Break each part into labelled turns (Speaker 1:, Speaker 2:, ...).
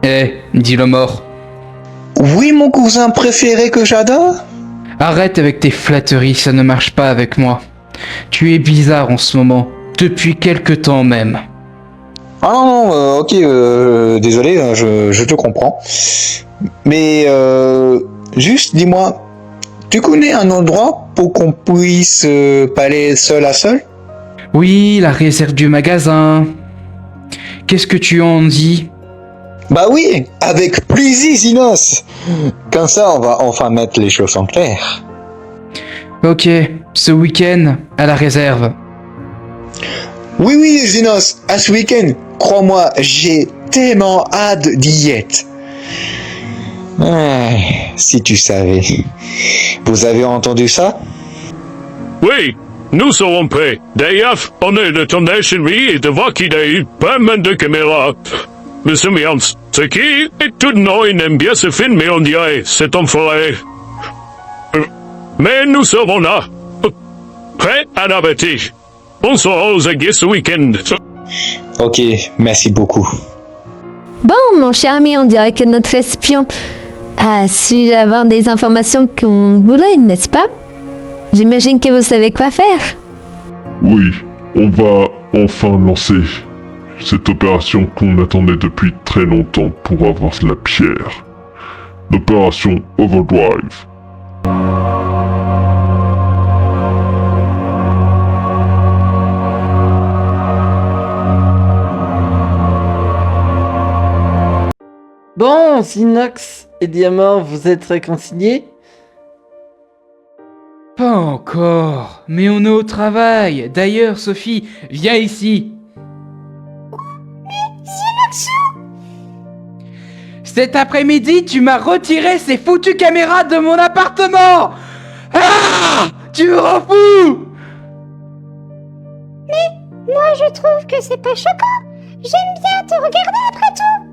Speaker 1: Dis le mort.
Speaker 2: Oui, mon cousin préféré que j'adore?
Speaker 1: Arrête avec tes flatteries, ça ne marche pas avec moi. Tu es bizarre en ce moment, depuis quelque temps même.
Speaker 2: Ah non, non, ok, désolé, hein, je te comprends. Mais juste dis-moi, tu connais un endroit pour qu'on puisse parler seul à seul?
Speaker 1: Oui, la réserve du magasin. Qu'est-ce que tu en dis?
Speaker 2: Bah oui, avec plaisir, Zinos. Comme ça, on va enfin mettre les choses en clair.
Speaker 1: Ok, ce week-end, à la réserve.
Speaker 2: Oui, oui, Zinos, à ce week-end, crois-moi, j'ai tellement hâte d'y être. Ah, si tu savais. Vous avez entendu ça?
Speaker 3: Oui, nous serons prêts. D'ailleurs, on est de tournage-lui et de voir qu'il a eu pas mal de caméras. Monsieur Mians, ce qui est tout de nous, il aime bien ce film, mais on dirait, c'est en forêt. Mais nous serons là, prêts à l'appétit. On sera aux aguets ce week-end.
Speaker 2: Ok, merci beaucoup.
Speaker 4: Bon, mon cher ami, on dirait que notre espion a su avoir des informations qu'on voulait, n'est-ce pas? J'imagine que vous savez quoi faire.
Speaker 5: Oui, on va enfin lancer cette opération qu'on attendait depuis très longtemps pour avoir la pierre. L'opération Overdrive.
Speaker 6: Bon, Sinox et Diamant, vous êtes réconciliés?
Speaker 1: Pas encore, mais on est au travail. D'ailleurs, Sophie, viens ici. Cet après-midi, tu m'as retiré ces foutues caméras de mon appartement. Ah! Tu me rends fou!
Speaker 7: Moi, je trouve que c'est pas choquant. J'aime bien te regarder après tout.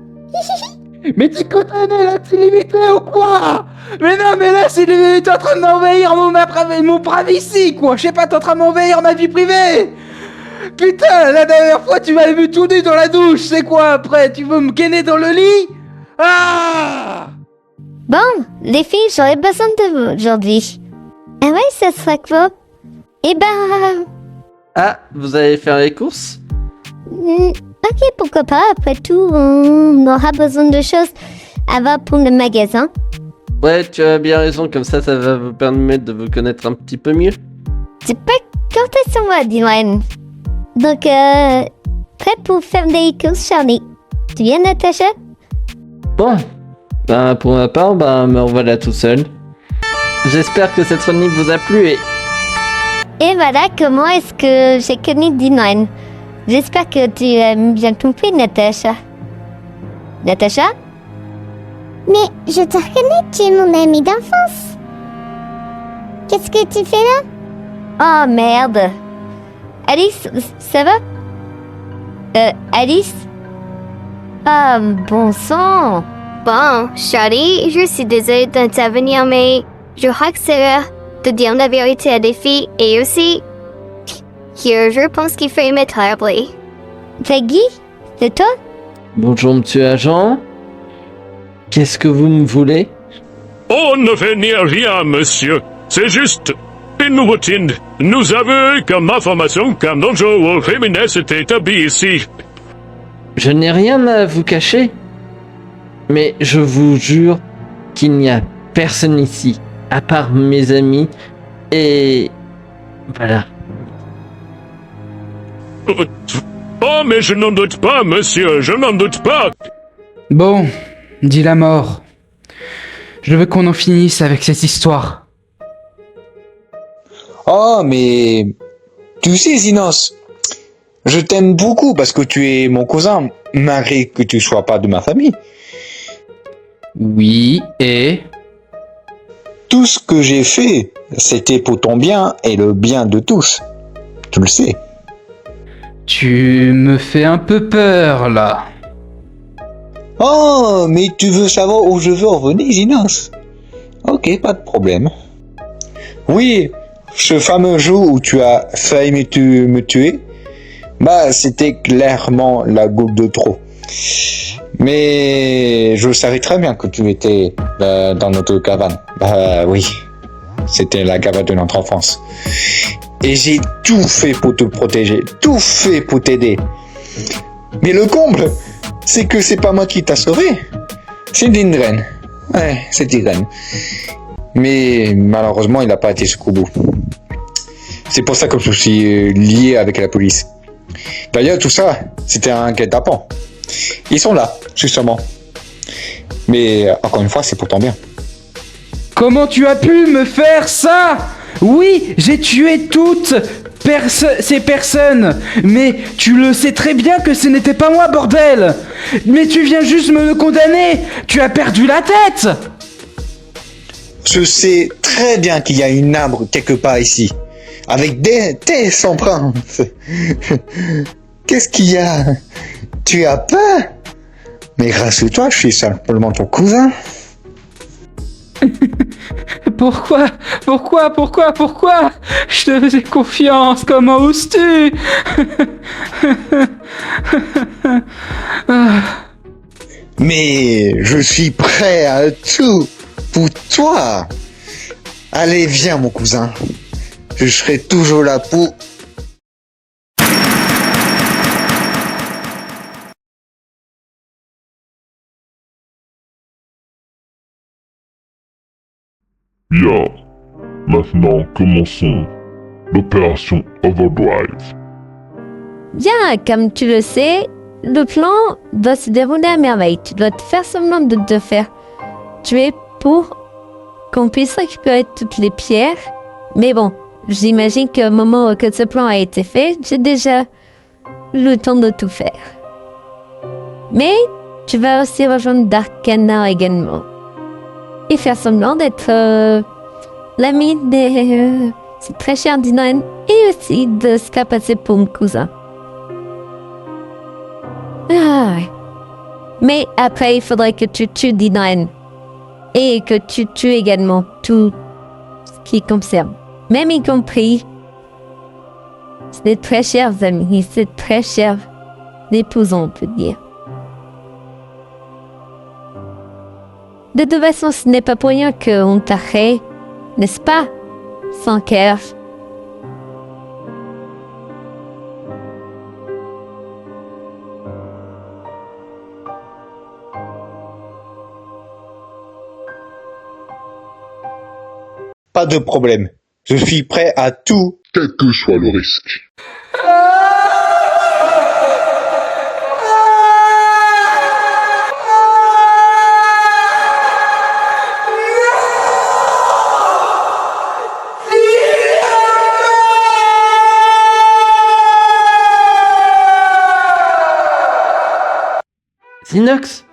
Speaker 1: Mais tu connais la limité ou quoi? Mais non, mais là, t'es en train de m'envahir mon privacy, quoi. Je sais pas, t'es en train de m'envahir ma vie privée. Putain, la dernière fois, tu m'avais vu tout nu dans la douche. C'est quoi après? Tu veux me gainer dans le lit? Ah!
Speaker 7: Bon, les filles, j'aurais besoin de vous aujourd'hui. Ah ouais, ça serait quoi? Eh ben...
Speaker 6: Ah, vous allez faire les courses?
Speaker 7: Ok, pourquoi pas. Après tout, on aura besoin de choses avant pour le magasin.
Speaker 6: Ouais, tu as bien raison, comme ça va vous permettre de vous connaître un petit peu mieux.
Speaker 7: C'est pas quand est-ce qu'on va, Dylan. Donc, prêt pour faire des courses, Charlie. Tu viens, Natacha?
Speaker 6: Bon, pour ma part, me revoilà tout seul. J'espère que cette chronique vous a plu
Speaker 7: Et voilà comment est-ce que j'ai connu Dylan. J'espère que tu as bien compris, Natacha. Natacha? Mais je te reconnais, tu es mon amie d'enfance. Qu'est-ce que tu fais là? Oh merde. Alice, ça va? Alice? Ah, bon sang.
Speaker 8: Bon, Charlie, je suis désolée d'intervenir, mais je crois que c'est l'heure de dire la vérité à des filles et aussi... Here, je pense qu'il fait aimer terriblement.
Speaker 7: Peggy? C'est toi?
Speaker 6: Bonjour, monsieur agent. Qu'est-ce que vous me voulez?
Speaker 3: On ne fait ni rien, monsieur. C'est juste une routine. Nous avons eu comme information qu'un danger féminin s'était établi ici.
Speaker 6: Je n'ai rien à vous cacher. Mais je vous jure qu'il n'y a personne ici, à part mes amis, et... voilà.
Speaker 3: Oh, mais je n'en doute pas, monsieur, je n'en doute pas.
Speaker 1: Bon, dis la mort. Je veux qu'on en finisse avec cette histoire.
Speaker 2: Oh, mais... Tu sais, Zinos, je t'aime beaucoup parce que tu es mon cousin, malgré que tu sois pas de ma famille.
Speaker 1: Oui, et...
Speaker 2: Tout ce que j'ai fait, c'était pour ton bien et le bien de tous. Tu le sais.
Speaker 1: Tu me fais un peu peur, là.
Speaker 2: Oh, mais tu veux savoir où je veux en venir, Zinos? Ok, pas de problème. Oui, ce fameux jour où tu as failli me tuer, c'était clairement la goutte de trop. Mais je savais très bien que tu étais dans notre cabane. Bah oui, c'était la cabane de notre enfance. Et j'ai tout fait pour te protéger, tout fait pour t'aider. Mais le comble, c'est que c'est pas moi qui t'a sauvé. C'est Dindren. Ouais, c'est Dindren. Mais malheureusement, il n'a pas été jusqu'au bout. C'est pour ça que je suis lié avec la police. D'ailleurs, tout ça, c'était un guet-apens. Ils sont là, justement. Mais encore une fois, c'est pour ton bien.
Speaker 1: Comment tu as pu me faire ça? Oui, j'ai tué toutes ces personnes. Mais tu le sais très bien que ce n'était pas moi, bordel. Mais tu viens juste me condamner. Tu as perdu la tête.
Speaker 2: Je sais très bien qu'il y a une arbre quelque part ici. Avec tes empreintes. Qu'est-ce qu'il y a? Tu as peur? Mais rassure-toi, je suis simplement ton cousin.
Speaker 1: Pourquoi? Je te faisais confiance, comment oses-tu?
Speaker 2: Mais je suis prêt à tout pour toi. Allez, viens mon cousin. Je serai toujours là pour...
Speaker 5: Bien. Maintenant, commençons l'opération Overdrive.
Speaker 4: Bien, comme tu le sais, le plan doit se dérouler à merveille. Tu dois te faire semblant de te faire tuer pour qu'on puisse récupérer toutes les pierres. Mais bon, j'imagine qu'au moment que ce plan a été fait, j'ai déjà le temps de tout faire. Mais tu vas aussi rejoindre Darkana également. Et faire semblant d'être l'ami de c'est très cher Dinaen et aussi de se faire passer pour mon cousin. Ah. Mais après, il faudrait que tu tues Dinaen et que tu tues également tout ce qui concerne, même y compris c'est très chers amis, c'est très cher épousons, on peut dire. De toute façon, ce n'est pas pour rien qu'on t'a créé, n'est-ce pas, sans cœur?
Speaker 2: Pas de problème. Je suis prêt à tout.
Speaker 5: Quel que soit le risque.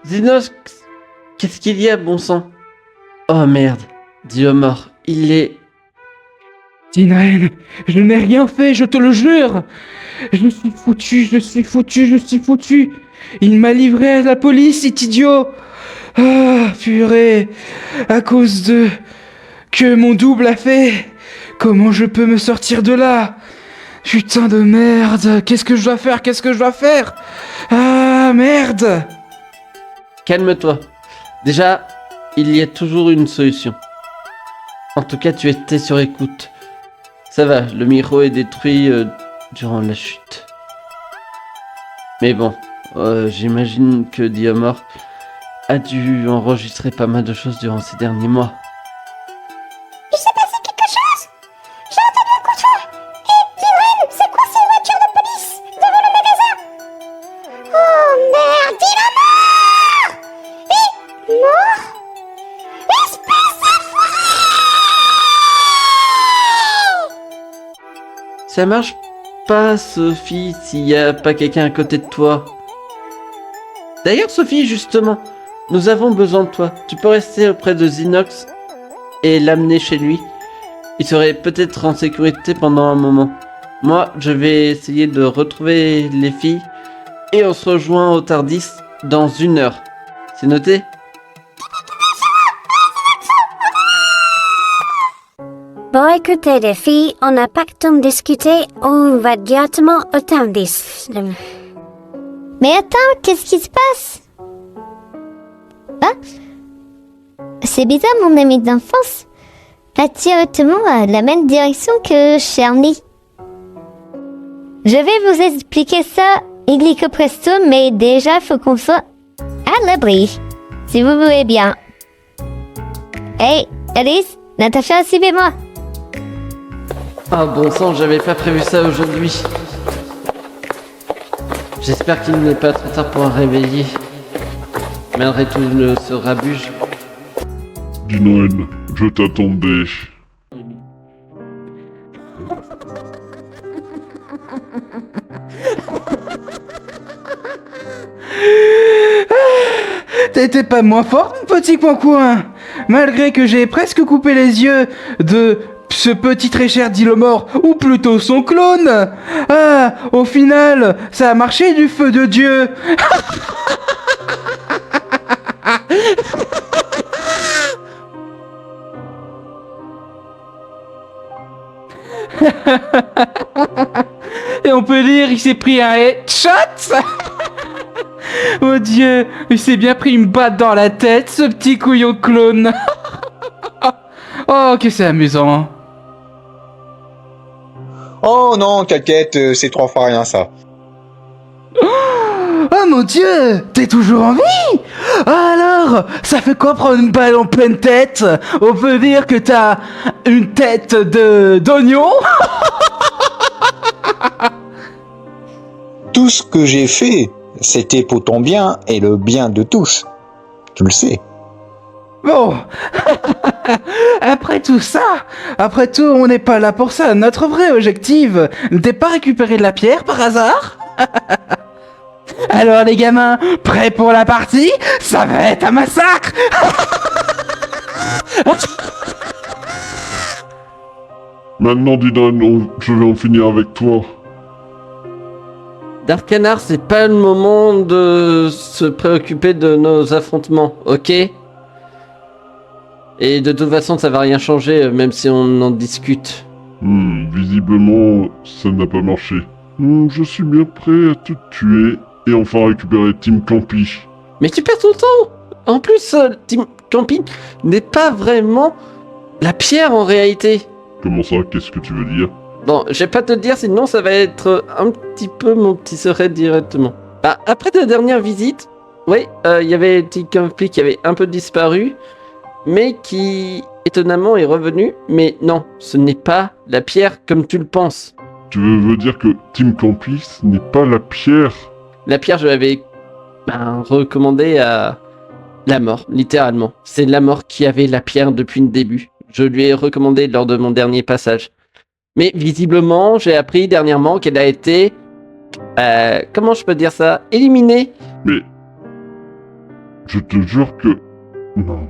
Speaker 6: Zinox, qu'est-ce qu'il y a, bon sang? Oh merde, Diomor, il est...
Speaker 1: Dinaen, je n'ai rien fait, je te le jure. Je suis foutu. Il m'a livré à la police, cet idiot. Ah, purée. À cause de... que mon double a fait. Comment je peux me sortir de là? Putain de merde. Qu'est-ce que je dois faire? Ah, merde.
Speaker 6: Calme-toi. Déjà, il y a toujours une solution. En tout cas, tu étais sur écoute. Ça va, le micro est détruit durant la chute. Mais bon, j'imagine que Diomor a dû enregistrer pas mal de choses durant ces derniers mois.
Speaker 7: Il s'est passé quelque chose? J'ai entendu un coup de feu. Et Dylan, c'est quoi ces voitures de police devant le magasin? Oh merde, il est mort! Et mort? Espèce d'enfoiré!
Speaker 6: Ça marche pas, Sophie, s'il y a pas quelqu'un à côté de toi. D'ailleurs, Sophie, justement, nous avons besoin de toi. Tu peux rester auprès de Zinox et l'amener chez lui. Il serait peut-être en sécurité pendant un moment. Moi, je vais essayer de retrouver les filles et on se rejoint au Tardis dans 1 heure. C'est noté?
Speaker 7: Bon, écoutez les filles, on n'a pas que temps de discuter, on va directement au Tardis. Mais attends, qu'est-ce qui se passe? C'est bizarre, mon ami d'enfance va directement à la même direction que Charlie. Je vais vous expliquer ça illico presto, mais déjà, faut qu'on soit à l'abri, si vous voulez bien. Hey, Alice, Natacha, suivez-moi.
Speaker 6: Ah bon sang, j'avais pas prévu ça aujourd'hui. J'espère qu'il n'est pas trop tard pour un réveiller. Malgré tout ce rabuge.
Speaker 5: Dinoen, je t'attendais.
Speaker 1: T'étais pas moins fort, mon petit coin-coin. Malgré que j'ai presque coupé les yeux de ce petit très cher Dilomore, ou plutôt son clone. Ah, au final, ça a marché du feu de Dieu. Et on peut dire il s'est pris un headshot. Oh Dieu, il s'est bien pris une batte dans la tête, ce petit couillon clone. Oh, que c'est amusant.
Speaker 2: Oh non, t'inquiète, c'est 3 fois rien ça.
Speaker 1: Oh mon Dieu, t'es toujours en vie? Alors, ça fait quoi prendre une balle en pleine tête? On peut dire que t'as une tête d'oignon?
Speaker 2: Tout ce que j'ai fait, c'était pour ton bien et le bien de tous. Tu le sais.
Speaker 1: Bon, après tout ça, après tout, on n'est pas là pour ça. Notre vrai objectif n'était pas récupérer de la pierre par hasard. Alors les gamins, prêts pour la partie? Ça va être un massacre.
Speaker 5: Maintenant, Dinoen, je vais en finir avec toi.
Speaker 6: Darkanar, c'est pas le moment de se préoccuper de nos affrontements, ok? Et de toute façon, ça va rien changer, même si on en discute.
Speaker 5: Visiblement, ça n'a pas marché. Je suis bien prêt à te tuer et enfin récupérer Team Campy.
Speaker 6: Mais tu perds ton temps! En plus, Team Camping n'est pas vraiment la pierre en réalité.
Speaker 5: Comment ça? Qu'est-ce que tu veux dire?
Speaker 6: Bon, je vais pas te le dire, sinon ça va être un petit peu mon petit secret directement. Bah, après ta dernière visite, oui, il y avait Team Campy qui avait un peu disparu, mais qui, étonnamment, est revenu. Mais non, ce n'est pas la pierre comme tu le penses.
Speaker 5: Tu veux dire que Team Campy, ce n'est pas la pierre?
Speaker 6: La pierre, je l'avais recommandée à la mort, littéralement. C'est la mort qui avait la pierre depuis le début. Je lui ai recommandé lors de mon dernier passage. Mais visiblement, j'ai appris dernièrement qu'elle a été... comment je peux dire ça? Éliminée.
Speaker 5: Mais... je te jure que... non.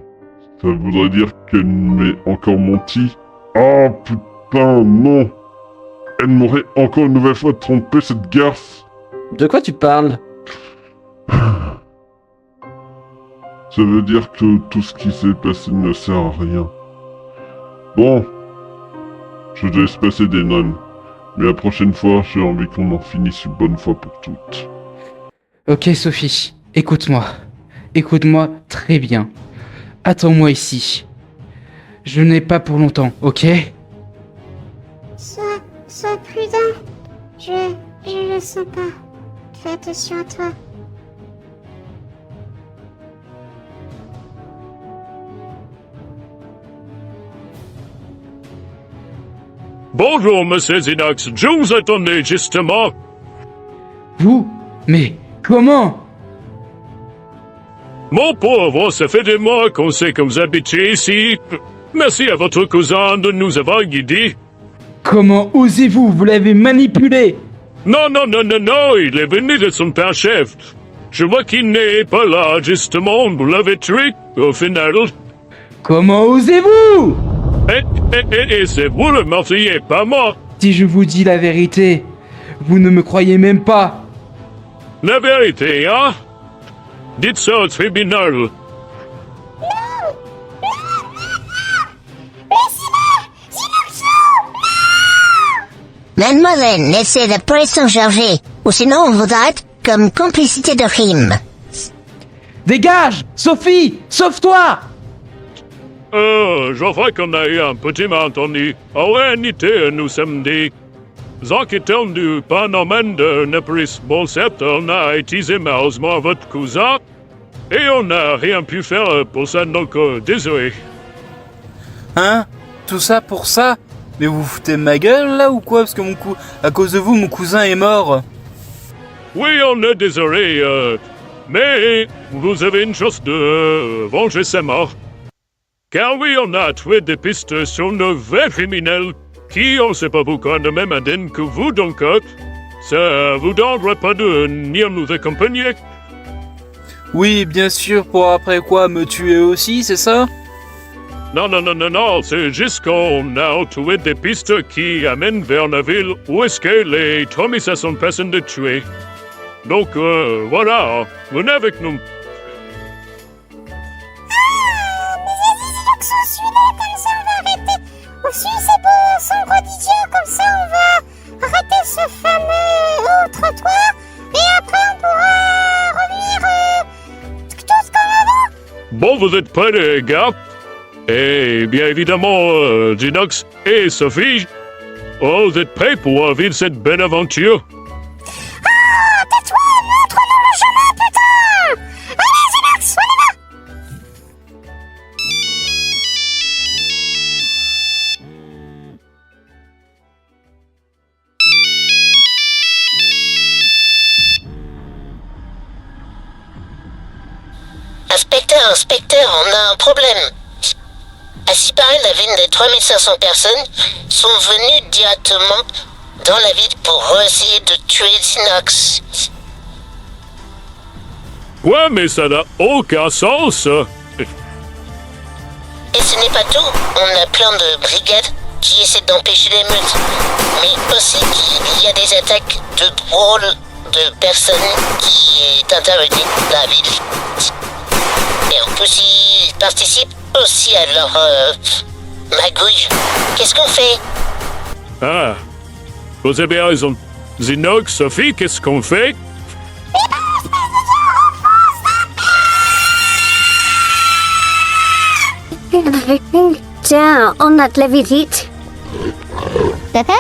Speaker 5: Ça voudrait dire qu'elle m'ait encore menti. Ah putain, non. Elle m'aurait encore une nouvelle fois trompé, cette garce.
Speaker 6: De quoi tu parles?
Speaker 5: Ça veut dire que tout ce qui s'est passé ne sert à rien. Bon. Je te laisse passer des nonnes. Mais la prochaine fois, j'ai envie qu'on en finisse une bonne fois pour toutes.
Speaker 1: Ok Sophie, écoute-moi. Écoute-moi très bien. Attends-moi ici. Je n'ai pas pour longtemps, ok?
Speaker 9: Sois prudent. Je le sens pas. Fais attention à toi.
Speaker 3: Bonjour, monsieur Zinox. Je vous attendais justement.
Speaker 1: Vous? Mais comment?
Speaker 3: Mon pauvre, ça fait des mois qu'on sait que vous habitez ici. Merci à votre cousin de nous avoir guidés.
Speaker 1: Comment osez-vous? Vous l'avez manipulé!
Speaker 3: Non, il est venu de son père chef. Je vois qu'il n'est pas là, justement, vous l'avez tué, au final.
Speaker 1: Comment osez-vous?
Speaker 3: Et c'est vous le meurtrier, pas moi.
Speaker 1: Si je vous dis la vérité, vous ne me croyez même pas.
Speaker 3: La vérité, hein? Dites ça au tribunal.
Speaker 10: Mademoiselle, laissez la pression charger, ou sinon on vous arrête comme complicité de crime.
Speaker 1: Dégage! Sophie! Sauve-toi!
Speaker 3: Je vois qu'on a eu un petit malentendu. En réalité, nous sommes des enquêteurs du phénomène de Nepris. Bon, certes, on a utilisé malheureusement votre cousin et on n'a rien pu faire pour ça, donc désolé.
Speaker 1: Hein? Tout ça pour ça? Mais vous vous foutez de ma gueule là ou quoi? Parce que à cause de vous, mon cousin est mort.
Speaker 3: Oui, on est désolé, mais vous avez une chance de venger sa mort. Car oui, on a trouvé des pistes sur nos vrais criminels qui, on sait pas pourquoi, de même ADN que vous, donc ça vous dérangerait pas de venir nous accompagner?
Speaker 1: Oui, bien sûr, pour après quoi, me tuer aussi, c'est ça?
Speaker 3: Non, c'est juste qu'on a trouvé des pistes qui amènent vers la ville où est-ce que les 3500 personnes de tuer. Donc voilà, venez avec nous.
Speaker 9: Aussi, c'est beau, sans gros d'idiot, comme ça on va arrêter ce fameux trottoir et après on pourra revenir tous comme avant.
Speaker 3: Bon, vous êtes prêts les gars? Et bien évidemment, Ginox et Sophie, vous êtes prêts pour vivre cette belle aventure?
Speaker 9: Ah, tais-toi, montre-nous le chemin, putain! Allez, Zenox, on y va!
Speaker 10: Inspecteur, on a un problème. À ce qui paraît, la ville des 3500 personnes sont venues directement dans la ville pour essayer de tuer Zinox.
Speaker 3: Ouais, mais ça n'a aucun sens.
Speaker 10: Et ce n'est pas tout, on a plein de brigades qui essaient d'empêcher l'émeute. Mais aussi qu'il y a des attaques de drôles de personnes qui est intervenues dans la ville. Et en plus, ils participent aussi à leur magouille. Qu'est-ce qu'on fait?
Speaker 3: Ah, vous avez raison. Zinox, Sophie, qu'est-ce qu'on fait?
Speaker 7: Tiens, on a de la visite.
Speaker 9: Papa?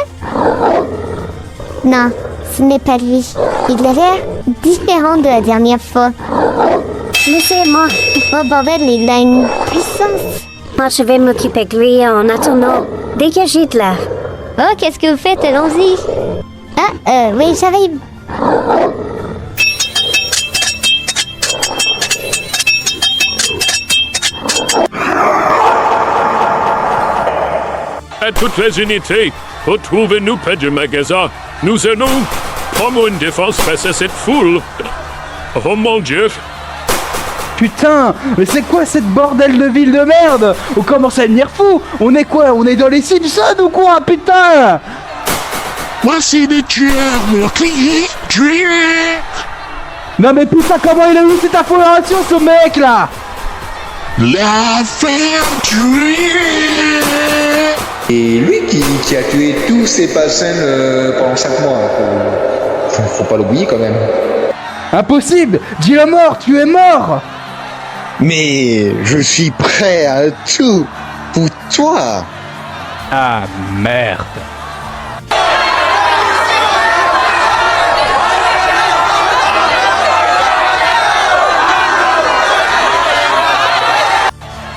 Speaker 9: Non, ce n'est pas lui. Il a l'air différent de la dernière fois.
Speaker 7: Laissez-moi.
Speaker 9: Oh bordel, il a une puissance.
Speaker 7: Moi, je vais m'occuper de lui en attendant. Dégagez de là.
Speaker 9: Oh, qu'est-ce que vous faites? Allons-y. Ah, oui, j'arrive.
Speaker 3: À toutes les unités, retrouvez-nous près du magasin. Nous allons prendre une défense face à cette foule. Oh mon Dieu!
Speaker 1: Putain, mais c'est quoi cette bordel de ville de merde? On commence à devenir fou. On est quoi? On est dans les Simpsons ou quoi? Putain!
Speaker 5: Voici des tueurs meurtriers, tués!
Speaker 1: Non mais putain, comment il a eu cette information, ce mec là?
Speaker 5: L'affaire tuée!
Speaker 2: Et lui qui a tué tous ces passants pendant 5 mois. Faut pas l'oublier quand même.
Speaker 1: Impossible! Dis-le mort, tu es mort!
Speaker 2: Mais je suis prêt à tout pour toi.
Speaker 1: Ah merde!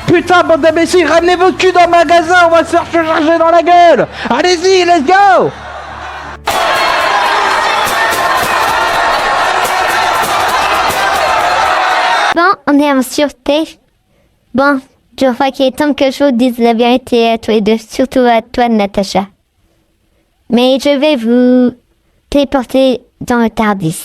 Speaker 1: Putain, bande d'imbéciles, ramenez vos culs dans le magasin, on va se faire charger dans la gueule! Allez-y, let's go!
Speaker 7: Bon, on est en sûreté. Bon, je crois qu'il est temps que je vous dise la vérité à tous les deux, surtout à toi, Natacha. Mais je vais vous téléporter dans le Tardis.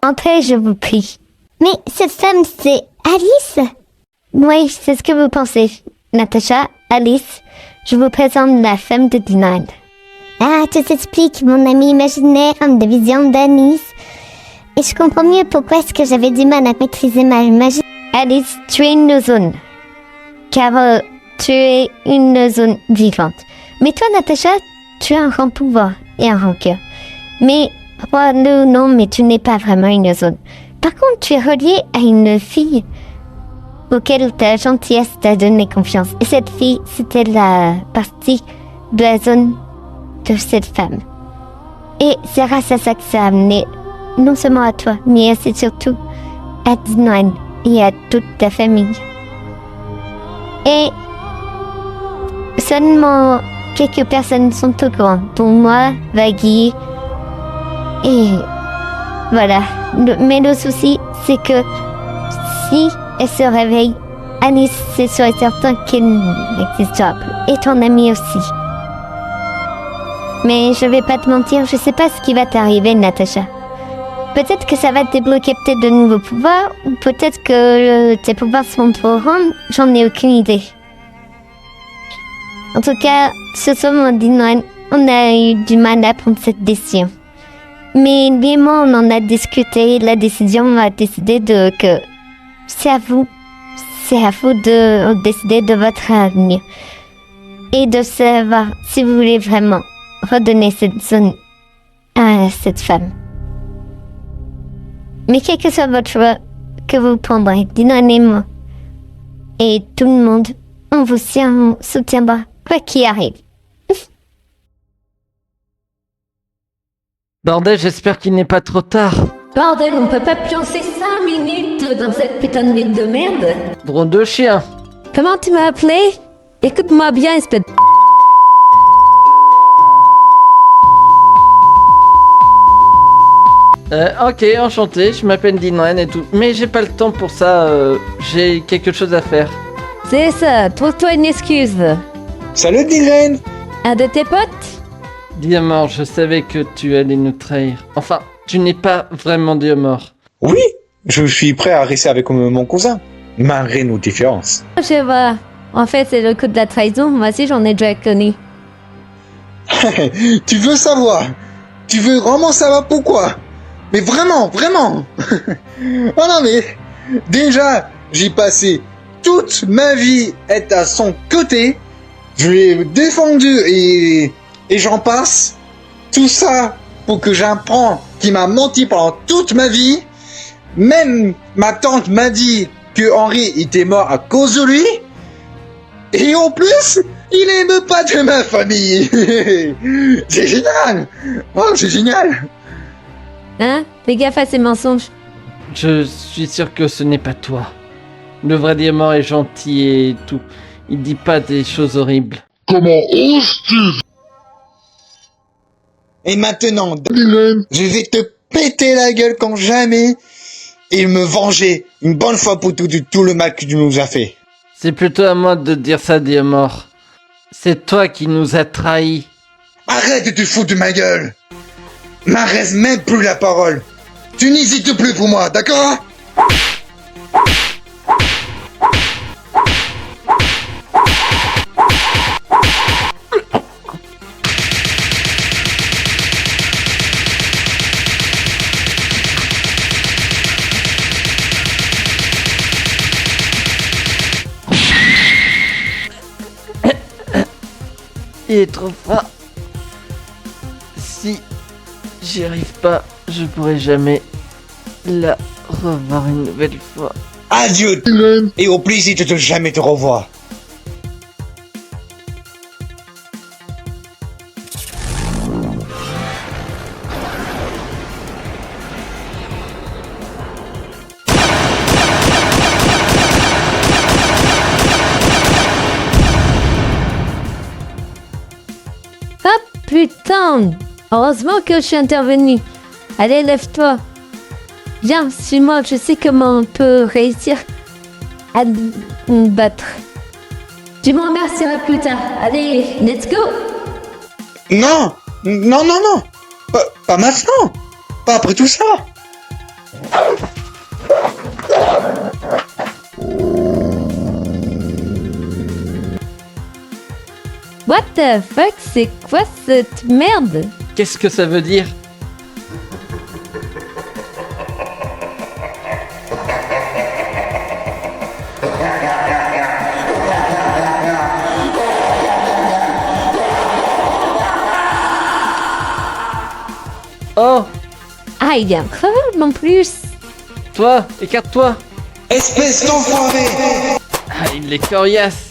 Speaker 7: Entrez, je vous prie.
Speaker 9: Mais cette femme, c'est Alice?
Speaker 7: Oui, c'est ce que vous pensez. Natacha, Alice, je vous présente la femme de D9.
Speaker 9: Ah, tout s'explique, mon ami imaginaire de vision d'Alice. Et je comprends mieux pourquoi est-ce que j'avais du mal à maîtriser ma magie.
Speaker 7: Alice, tu es une zone. Car tu es une zone vivante. Mais toi, Natacha, tu as un grand pouvoir et un grand cœur. Mais Oh non, non, mais tu n'es pas vraiment une zone. Par contre, tu es relié à une fille auquel ta gentillesse t'a donné confiance. Et cette fille, c'était la partie de la zone de cette femme. Et c'est grâce à ça que ça a amené non seulement à toi, mais c'est surtout à D9 et à toute ta famille. Et seulement quelques personnes sont au courant, dont moi, Vaggy, et voilà. Mais le souci, c'est que si elle se réveille, Anis, c'est sûr et certain qu'elle n'existera plus. Et ton ami aussi. Mais je vais pas te mentir, je sais pas ce qui va t'arriver, Natacha. Peut-être que ça va te débloquer peut-être de nouveaux pouvoirs, ou peut-être que tes pouvoirs sont trop grands, j'en ai aucune idée. En tout cas, ce soir, on a eu du mal à prendre cette décision. Mais lui et moi, on en a discuté, la décision a décidé que c'est à vous de décider de votre avenir. Et de savoir si vous voulez vraiment redonner cette zone à cette femme. Mais quel que soit votre choix que vous prendrez, D9 et moi, et tout le monde, on vous soutiendra, quoi qu'il arrive.
Speaker 6: Bordel, j'espère qu'il n'est pas trop tard.
Speaker 4: Bordel, on peut pas pioncer 5 minutes dans cette putain de ville de merde.
Speaker 6: Drôle de chien.
Speaker 4: Comment tu m'as appelé? Écoute-moi bien, espèce de...
Speaker 6: Ok, enchanté, je m'appelle D9 et tout. Mais j'ai pas le temps pour ça, j'ai quelque chose à faire.
Speaker 4: C'est ça, trouve-toi une excuse.
Speaker 2: Salut Dylan.
Speaker 4: Un de tes potes?
Speaker 6: Diamant, je savais que tu allais nous trahir. Enfin, tu n'es pas vraiment Diamant.
Speaker 2: Oui, je suis prêt à rester avec mon cousin, malgré nos différences.
Speaker 4: Je vois. En fait, c'est le coup de la trahison, moi aussi j'en ai déjà connu.
Speaker 2: Tu veux savoir? Tu veux vraiment savoir pourquoi? Mais vraiment, vraiment. Oh non mais, déjà, j'ai passé toute ma vie être à son côté. Je l'ai défendu et j'en passe. Tout ça pour que j'apprends qu'il m'a menti pendant toute ma vie. Même ma tante m'a dit que Henri était mort à cause de lui. Et en plus, il est même pas de ma famille. C'est génial. Oh, c'est génial.
Speaker 4: Hein? Fais gaffe à ces mensonges.
Speaker 6: Je suis sûr que ce n'est pas toi. Le vrai Diamant est gentil et tout. Il dit pas des choses horribles.
Speaker 5: Comment oses-tu?
Speaker 2: Et maintenant, je vais te péter la gueule comme jamais et me venger une bonne fois pour tout le mal que tu nous as fait.
Speaker 6: C'est plutôt à moi de dire ça, Diamant. C'est toi qui nous as trahis.
Speaker 2: Arrête de te foutre de ma gueule. M'arrête même plus la parole. Tu n'hésites plus pour moi, d'accord?
Speaker 6: Il est trop froid. Si j'y arrive pas, je pourrai jamais la revoir une nouvelle fois.
Speaker 2: Adieu. Et au plaisir de jamais te revoir.
Speaker 4: Ah putain! Heureusement que je suis intervenue. Allez, lève-toi. Viens, suis-moi, je sais comment on peut réussir à nous battre. Tu m'en remercieras plus tard. Allez, let's go!
Speaker 2: Non, non, non, non. Pas maintenant. Pas après tout ça.
Speaker 4: What the fuck, c'est quoi cette merde?
Speaker 6: Qu'est-ce que ça veut dire? Oh,
Speaker 4: Ah, il y a un crevable en plus.
Speaker 6: Toi, écarte-toi.
Speaker 2: Espèce d'enfoiré!
Speaker 6: Ah, il est coriace.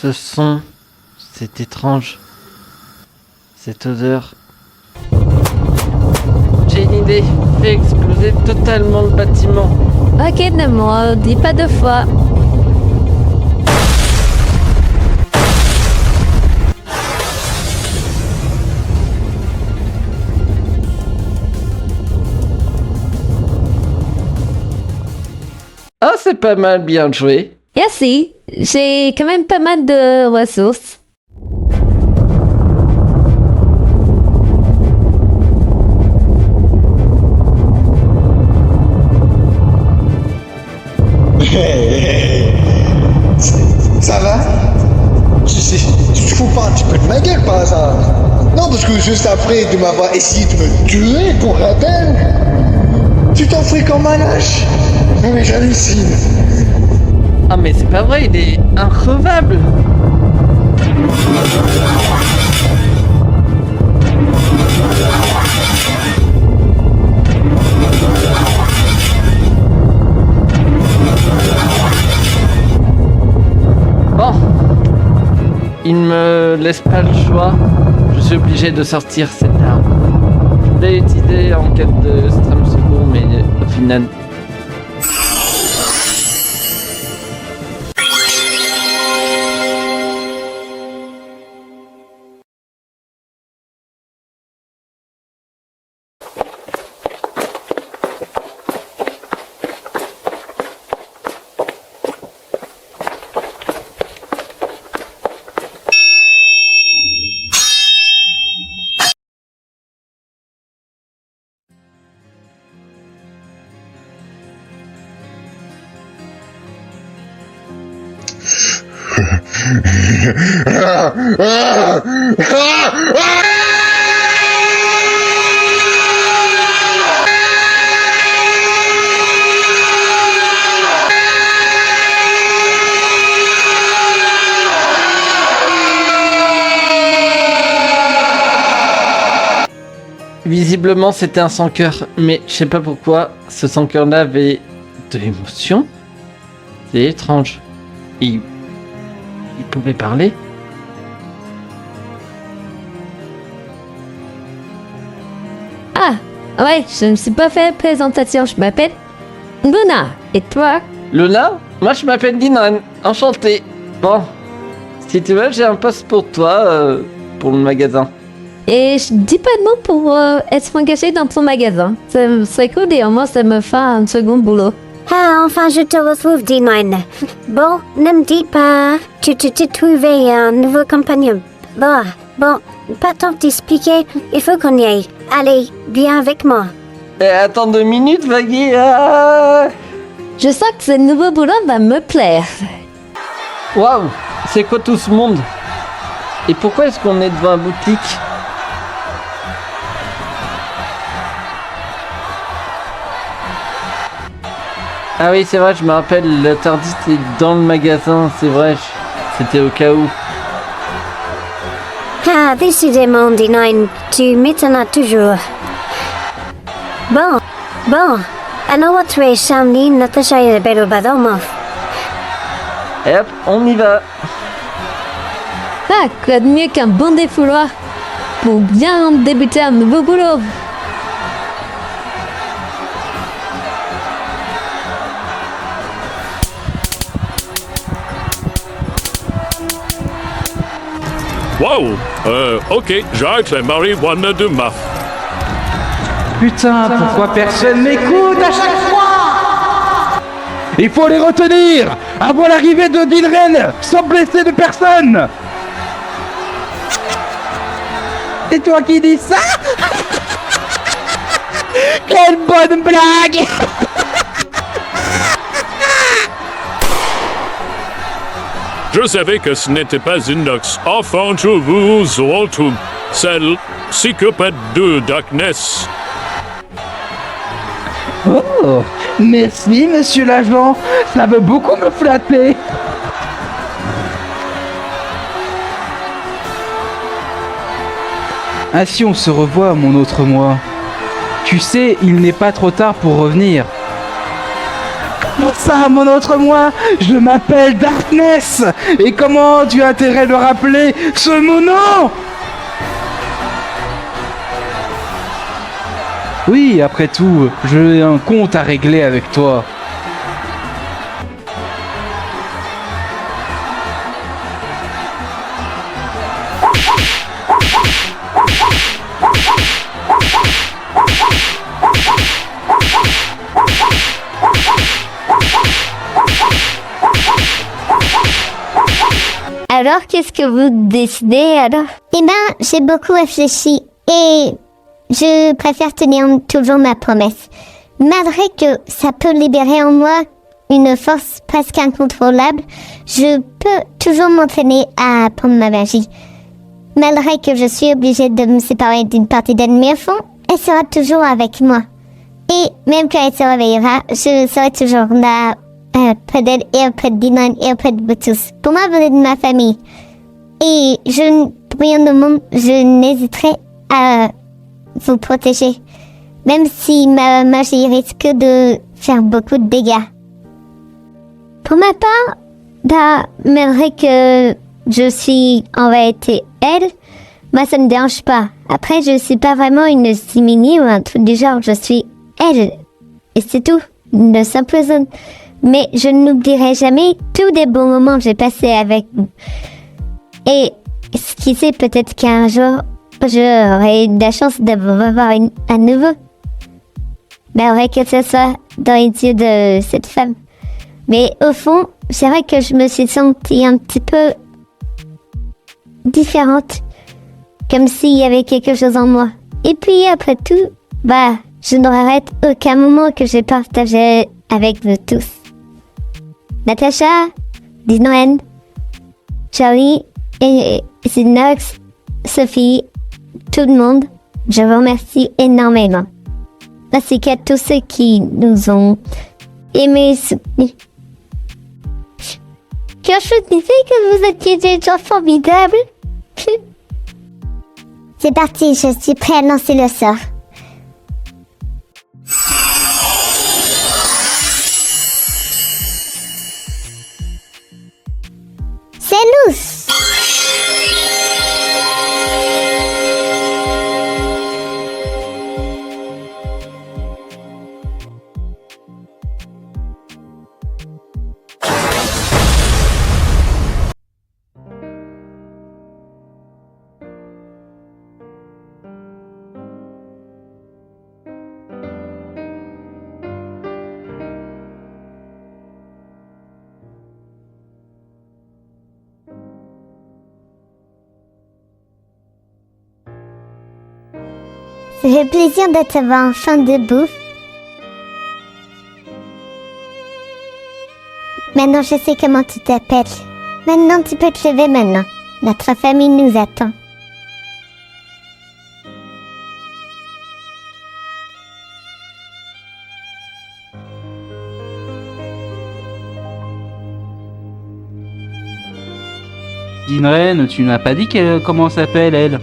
Speaker 6: Ce son, c'est étrange. Cette odeur. J'ai une idée. Fais exploser totalement le bâtiment.
Speaker 4: Ok, ne me dis pas deux fois.
Speaker 6: Ah, c'est pas mal, bien joué.
Speaker 4: Merci. J'ai quand même pas mal de ressources.
Speaker 2: Ça va? Tu te fous pas un petit peu de ma gueule par hasard? Non, parce que juste après de m'avoir essayé de me tuer, pour rappel, tu t'en ferais comme un lâche. Non mais j'hallucine.
Speaker 6: Ah, mais c'est pas vrai, il est increvable. Bon. Il me laisse pas le choix. Je suis obligé de sortir cette arme. Je l'ai utilisée en cas de extrême secours, mais au final... Visiblement, c'était un sans-cœur, mais je sais pas pourquoi ce sans-cœur-là avait de l'émotion. C'est étrange. Il pouvait parler.
Speaker 4: Ah, ouais, je ne me suis pas fait présentation. Je m'appelle Luna. Et toi?
Speaker 6: Luna, moi je m'appelle Dinan. Enchanté. Bon, si tu veux, j'ai un poste pour toi, pour le magasin.
Speaker 4: Et je dis pas de mots pour être engagé dans ton magasin. Ça serait cool et au moins ça me fait un second boulot.
Speaker 9: Ah, enfin, je te retrouve, D9. Bon, ne me dis pas. Tu t'es trouvé un nouveau compagnon. Bon, pas tant t'expliquer. Il faut qu'on y aille. Allez, viens avec moi.
Speaker 6: Eh, attends 2 minutes, Vaggy.
Speaker 4: Je sens que ce nouveau boulot va me plaire.
Speaker 6: Waouh, c'est quoi tout ce monde? Et pourquoi est-ce qu'on est devant un boutique? Ah oui, c'est vrai, je me rappelle, la Tardis est dans le magasin, c'est vrai, c'était au cas où.
Speaker 9: Ah, décidément, D9, tu m'étonnes toujours. Bon, à nous retrouver samedi, Natacha et Belobadomov.
Speaker 6: Et hop, on y va.
Speaker 4: Ah, quoi de mieux qu'un bon défouloir pour bien débuter un nouveau boulot.
Speaker 3: Wow! Ok, j'arrête la marijuana de ma...
Speaker 1: Putain, pourquoi personne m'écoute à chaque fois? Il faut les retenir avant l'arrivée de Dilren sans blesser de personne. C'est toi qui dis ça? Quelle bonne blague!
Speaker 3: Je savais que ce n'était pas une nox. Enfin, je vous retrouve. Celle psychopathe de Darkness.
Speaker 1: Oh, Merci, monsieur l'agent. Ça veut beaucoup me flatter. Ainsi on se revoit, mon autre moi. Tu sais, il n'est pas trop tard pour revenir. Comment ça, mon autre moi? Je m'appelle Darkness. Et comment tu as intérêt de rappeler ce mon nom? Oui, après tout, j'ai un compte à régler avec toi.
Speaker 7: Alors, qu'est-ce que vous décidez alors? Eh ben, j'ai beaucoup réfléchi et je préfère tenir toujours ma promesse. Malgré que ça peut libérer en moi une force presque incontrôlable, je peux toujours m'entraîner à apprendre ma magie. Malgré que je suis obligée de me séparer d'une partie d'ennemis au fond, elle sera toujours avec moi. Et même quand elle se réveillera, je serai toujours là, près d'elle et auprès de Dinan et auprès de vous tous. Pour moi, vous êtes ma famille. Et pour rien au monde, je n'hésiterai à vous protéger. Même si ma magie risque de faire beaucoup de dégâts. Pour ma part, malgré que je suis en vérité elle, moi ça ne me dérange pas. Après, je suis pas vraiment une simili ou un truc du genre, je suis elle. Et c'est tout, une simple zone. Mais je n'oublierai jamais tous les bons moments que j'ai passés avec vous. Et ce qui sait, peut-être qu'un jour, j'aurai la chance de vous revoir à nouveau. Malgré que ce soit dans les yeux de cette femme. Mais au fond, c'est vrai que je me suis sentie un petit peu différente. Comme s'il y avait quelque chose en moi. Et puis après tout, je ne regrette aucun moment que j'ai partagé avec vous tous. Natacha, Dinoen, Charlie et Sinox, Sophie, tout le monde, je vous remercie énormément. Ainsi qu'à tous ceux qui nous ont aimés et soutenus. Quand je vous disais que vous étiez des gens formidables. C'est parti, je suis prêt à lancer le sort. C'est lousse! Ça fait plaisir de te voir enfin debout. Maintenant, je sais comment tu t'appelles. Maintenant, tu peux te lever maintenant. Notre famille nous attend.
Speaker 1: Dinren, tu n'as pas dit comment s'appelle elle?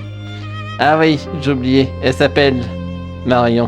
Speaker 6: Ah oui, j'ai oublié. Elle s'appelle Marion.